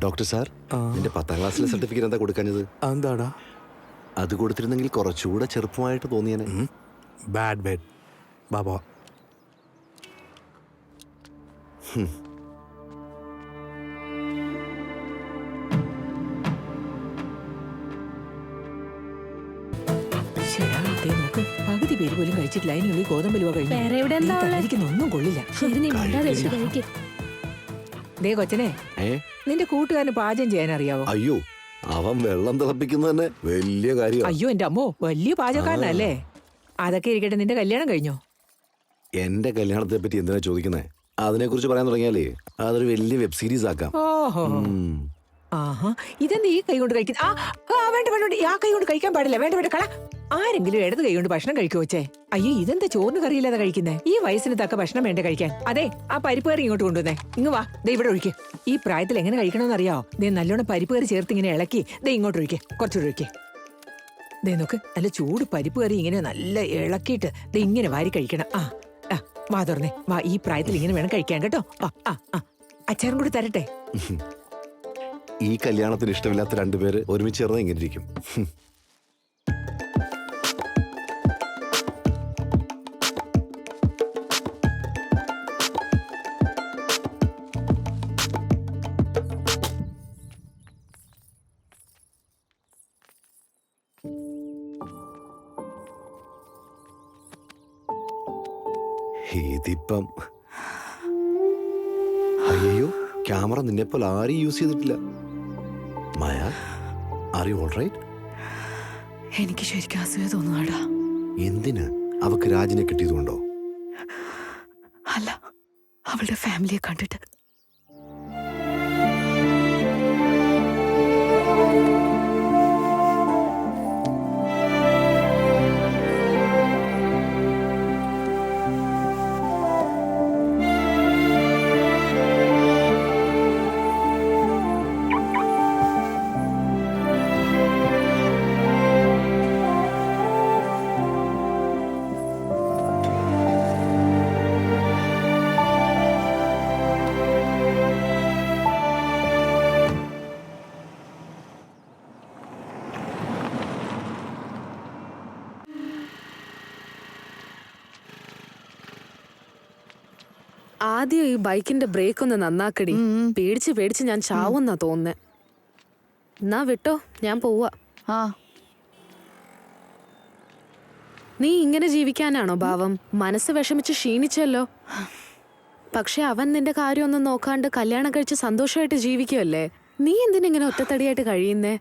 Doctor sir, നിന്റെ 10ാം ക്ലാസ്സിലെ certificate എന്താ കൊടുക്കാഞ്ഞത്? എന്താടാ? അത് കൊടുത്തിരുന്നെങ്കിൽ കുറച്ചുകൂടെ ചെറുപ്പമായിട്ട് തോന്നിയേനെ. ബാഡ് ബെഡ് ബാബാ. പകുതി പേര് പോലും കഴിച്ചിട്ടില്ല. അതിനുള്ളിൽ ഗോതമ്പലുവ കഴിഞ്ഞു. ഒന്നും കൊള്ളില്ല. ദേ കൊച്ചനെ, നിന്റെ കൂട്ടുകാരന് പാചകം ചെയ്യാൻ അറിയാവോ? അയ്യോ, അവൻ വെള്ളം തിളപ്പിക്കുന്നത് തന്നെ വലിയ കാര്യം. അയ്യോ എന്റെ അമ്മോ, വലിയ പാചകക്കാരനല്ലേ. അതൊക്കെ ഇരിക്കട്ടെ, നിന്റെ കല്യാണം കഴിഞ്ഞോ? എന്റെ കല്യാണത്തെ പറ്റി എന്തിനാ ചോദിക്കുന്നേ? അതിനെ കുറിച്ച് പറയാൻ തുടങ്ങിയാലേ അതൊരു വലിയ വെബ് സീരീസ് ആക്കാം. ഓഹോ, ആഹാ, ഇതെന്താ ഈ കൈ കൊണ്ട് കഴിക്കുന്ന? വേണ്ട വേണ്ട, ആ കൈ കൊണ്ട് കഴിക്കാൻ പാടില്ല. വേണ്ട വേണ്ട, കള. ആരെങ്കിലും ഇടത് കൈ കൊണ്ട് ഭക്ഷണം കഴിക്കുവോ വെച്ചേ? അയ്യോ, ഇതെന്താ ചോറിന് കറിയില്ലാതെ കഴിക്കുന്നേ? ഈ വയസ്സിന് തക്ക ഭക്ഷണം വേണ്ട കഴിക്കാൻ. അതെ, ആ പരിപ്പ് കറി ഇങ്ങോട്ട് കൊണ്ടുവന്നേ. ഇങ്ങ് വാ, ദേ ഇവിടെ ഒഴിക്കേ. ഈ പ്രായത്തിൽ എങ്ങനെ കഴിക്കണമെന്ന് അറിയാവോ? ദേ നല്ലോണം പരിപ്പ് കറി ചേർത്ത് ഇങ്ങനെ ഇളക്കി ദേ ഇങ്ങോട്ട് ഒഴിക്കേ. കുറച്ചുകൂടെ ഒഴിക്കേ. ദേ നോക്ക്, നല്ല ചൂട് പരിപ്പ് കറി ഇങ്ങനെ നല്ല ഇളക്കിയിട്ട് ദേ ഇങ്ങനെ വാരി കഴിക്കണം. വാ തുറന്നേ, വാ. ഈ പ്രായത്തിൽ ഇങ്ങനെ വേണം കഴിക്കാൻ കേട്ടോ. അച്ചാറും കൂടി തരട്ടെ. ഈ കല്യാണത്തിന് ഇഷ്ടമില്ലാത്ത രണ്ടുപേര് ഒരുമിച്ച് ചേർന്ന് ഇങ്ങനെ ഇരിക്കും. ഇതിപ്പം അയ്യോ, ക്യാമറ നിന്നെപ്പോലെ ആരും യൂസ് ചെയ്തിട്ടില്ല. മായ, ആർ യു ഓൾ റൈറ്റ്? എനിക്ക് ശരിക്കും അസൂയ തോന്നുവാടാ. എന്തിന്? അവക്ക് രാജിനെ കിട്ടിയതുകൊണ്ടോ? അല്ല, അവളുടെ ഫാമിലിയെ കണ്ടിട്ട്. ആദ്യം ഈ ബൈക്കിന്റെ ബ്രേക്ക് ഒന്ന് നന്നാക്കടി. പേടിച്ച് പേടിച്ച് ഞാൻ ചാവുന്നാ തോന്നുന്നേ. എന്നാ വിട്ടോ, ഞാൻ പോവാ. നീ ഇങ്ങനെ ജീവിക്കാനാണോ ഭാവം? മനസ്സ് വിഷമിച്ച് ക്ഷീണിച്ചല്ലോ. പക്ഷെ അവൻ നിന്റെ കാര്യമൊന്നും നോക്കാണ്ട് കല്യാണം കഴിച്ച് സന്തോഷമായിട്ട് ജീവിക്കുമല്ലേ. നീ എന്തിനിങ്ങനെ ഒറ്റത്തടിയായിട്ട് കഴിയുന്നേ?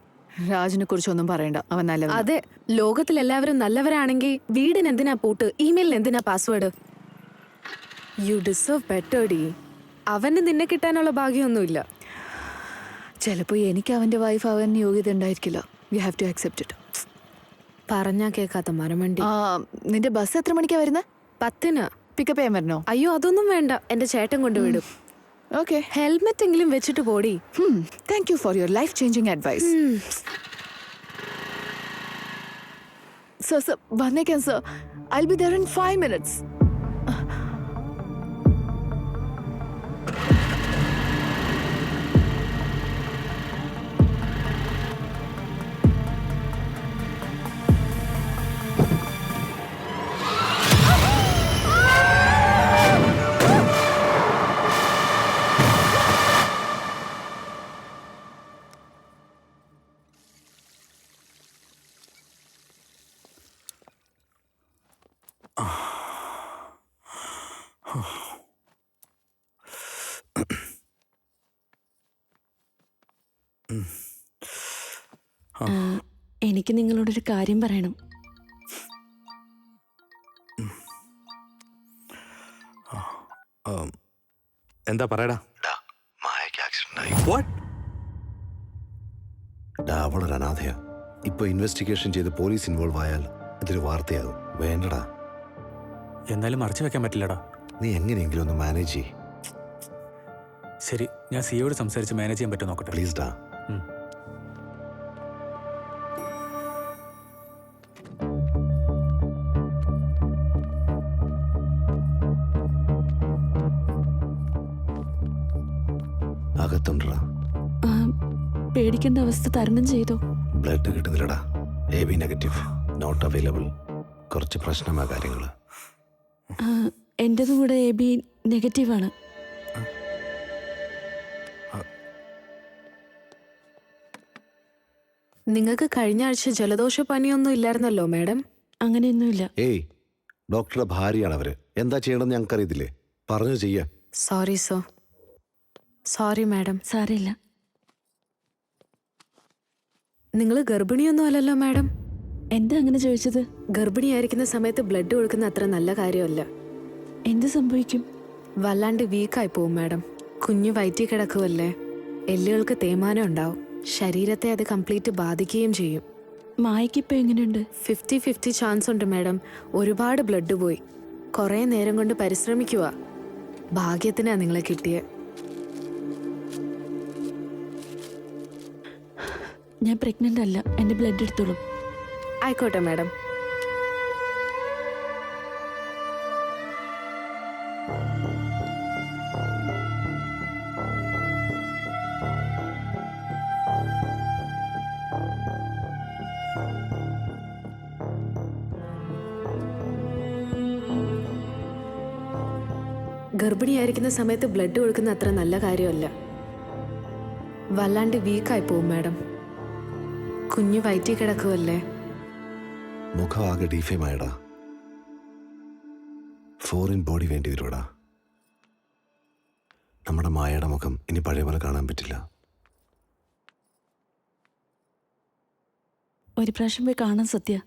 രാജിനെ കുറിച്ചൊന്നും പറയണ്ട, അവൻ നല്ലവൻ. അതെ, ലോകത്തിലെല്ലാവരും നല്ലവരാണെങ്കിൽ വീടിന് എന്തിനാ പൂട്ട്, ഇമെയിലിന് എന്തിനാ password? U deserve better D. അവന് നിന്നെ കിട്ടാനുള്ള ഭാഗ്യമൊന്നുമില്ല. ചിലപ്പോ എനിക്ക് അവന്റെ വൈഫ് അവൻ യോഗ്യത ഉണ്ടായിരിക്കില്ല. We have to accept it. പറഞ്ഞാ കേൾക്കാത്ത മരമണ്ടി. നിന്റെ ബസ് എത്ര മണിക്കാ വരുന്നത്? 10-ന്. പിക്കപ്പ് ചെയ്യാൻ വരണോ? അയ്യോ, അതൊന്നും വേണ്ട, എന്റെ ചേട്ടൻ കൊണ്ടുവിടും. ഓക്കെ, ഹെൽമെറ്റ് എങ്കിലും വെച്ചിട്ട് പോടി. Thank you for your life changing advice. Sir വന്നേക്കാം sir. I will be there in 5 minutes. എനിക്ക് നിങ്ങളോടൊരു കാര്യം പറയണം. എന്താ പറയടാ? അവളൊരു അനാഥയാ. ഇപ്പൊ ഇൻവെസ്റ്റിഗേഷൻ ചെയ്ത് പോലീസ് ഇൻവോൾവ് ആയാൽ ഇതൊരു വാർത്തയാകും. വേണ്ടടാ. എന്നാലും മറച്ചു വെക്കാൻ പറ്റില്ലടാ. നീ എങ്ങനെയെങ്കിലും ഒന്ന് മാനേജ് ചെയ്യ്. ശരി, ഞാൻ സിയോട് സംസാരിച്ച് മാനേജ് ചെയ്യാൻ പറ്റുമോ നോക്കട്ടെ. പ്ലീസ് ഡാ. അകത്തുണ്ടാ. പേടിക്കേണ്ട അവസ്ഥ തരണം ചെയ്തോ? ബ്ലഡ് കിട്ടുന്നില്ലടാ. AB negative, not available. കുറച്ച് പ്രശ്നമാ കാര്യങ്ങൾ. എൻ്റെതും കൂടെ AB നെഗറ്റീവാണ്. നിങ്ങൾക്ക് കഴിഞ്ഞ ആഴ്ച ജലദോഷ പനിയൊന്നും ഇല്ലായിരുന്നല്ലോ മാഡം? അങ്ങനെയൊന്നുമില്ല. ഏയ്, ഡോക്ടറുടെ ഭാര്യയാണ് അവര്. എന്താ ചെയ്യണമെന്ന് ഞങ്ങൾക്കറിയത്തില്ലേ? പറഞ്ഞു ചെയ്യാ. Sorry sir. Sorry madam. സാരമില്ല. നിങ്ങൾ ഗർഭിണിയൊന്നും അല്ലല്ലോ മാഡം? എന്താ അങ്ങനെ ചോദിച്ചത്? ഗർഭിണിയായിരിക്കുന്ന സമയത്ത് ബ്ലഡ് കൊടുക്കുന്ന അത്ര നല്ല കാര്യമല്ല. എന്ത് സംഭവിക്കും? വല്ലാണ്ട് വീക്കായി പോവും മാഡം. കുഞ്ഞു വയറ്റി കിടക്കുമല്ലേ, എല്ലുകൾക്ക് തേയ്മാനം ഉണ്ടാവും. ശരീരത്തെ അത് കംപ്ലീറ്റ് ബാധിക്കുകയും ചെയ്യും. മായക്കിപ്പോൾ എങ്ങനെയുണ്ട്? 50-50 ചാൻസ് ഉണ്ട് മാഡം. ഒരുപാട് ബ്ലഡ് പോയി. കുറേ നേരം കൊണ്ട് പരിശ്രമിക്കുക. ഭാഗ്യത്തിനാ നിങ്ങളെ കിട്ടിയത്. ഞാൻ പ്രഗ്നൻ്റ് അല്ല. എൻ്റെ ബ്ലഡ് എടുത്തോളും. ആയിക്കോട്ടെ മാഡം. ഗർഭിണിയായിരിക്കുന്ന സമയത്ത് ബ്ലഡ് കൊടുക്കുന്ന അത്ര നല്ല കാര്യമല്ല. വല്ലാണ്ട് വീക്കായി പോവും മാഡം. കുഞ്ഞു വയറ്റി കിടക്കുമല്ലേ. മുഖം ആകെ ഡീഫേം ആയടാ. ഫോറിൻ ബോഡി വേണ്ടി വരുവടാ. നമ്മുടെ മായയുടെ മുഖം ഇനി പഴയ പോലെ കാണാൻ പറ്റില്ല. ഒരു പ്രാവശ്യം പോയി കാണാൻ സത്യ.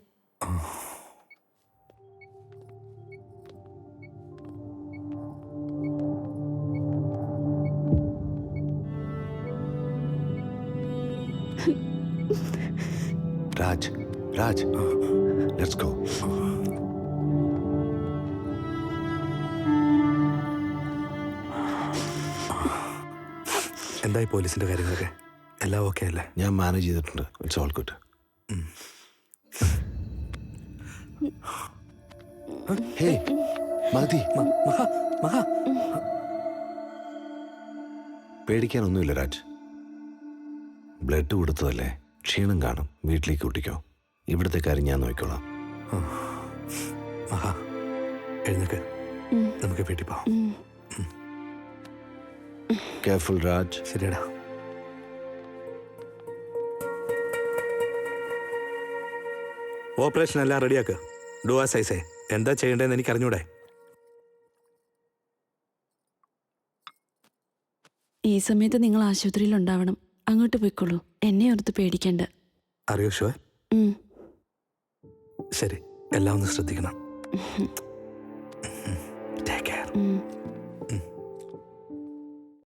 Raj, let's go. എന്തായി പോലീസിന്റെ കാര്യങ്ങളൊക്കെ? എല്ലാം ഓക്കെ അല്ലേ? ഞാൻ മാനേജ് ചെയ്തിട്ടുണ്ട്. It's all good. ഹേയ് മതി, പേടിക്കാനൊന്നുമില്ല രാജ്. ബ്ലഡ് കൊടുത്തതല്ലേ, ക്ഷീണം കാണും. വീട്ടിലേക്ക് കൂട്ടിക്കോ. ഇവിടുത്തെ കാര്യം ഞാൻ നോക്കിക്കോളാം. മഹാ, എഴുന്നേക്ക്, നമുക്ക് വീട്ടിൽ പോവാം. കെയർഫുൾ രാജ്. ശരിയടാ. ഓപ്പറേഷൻ എല്ലാം റെഡിയാക്ക്. Do as I say. എന്താ ചെയ്യേണ്ടതെന്ന് എനിക്ക് അറിഞ്ഞൂടെ? ഈ സമയത്ത് നിങ്ങൾ ആശുപത്രിയിൽ ഉണ്ടാവണം. അങ്ങോട്ട് പോയിക്കോളൂ. എന്നെ ഓർത്ത് പേടിക്കണ്ട. അറിയോ ഷുവർ? ശരി, എല്ലാം ഒന്ന് ശ്രദ്ധിക്കണം. Take care.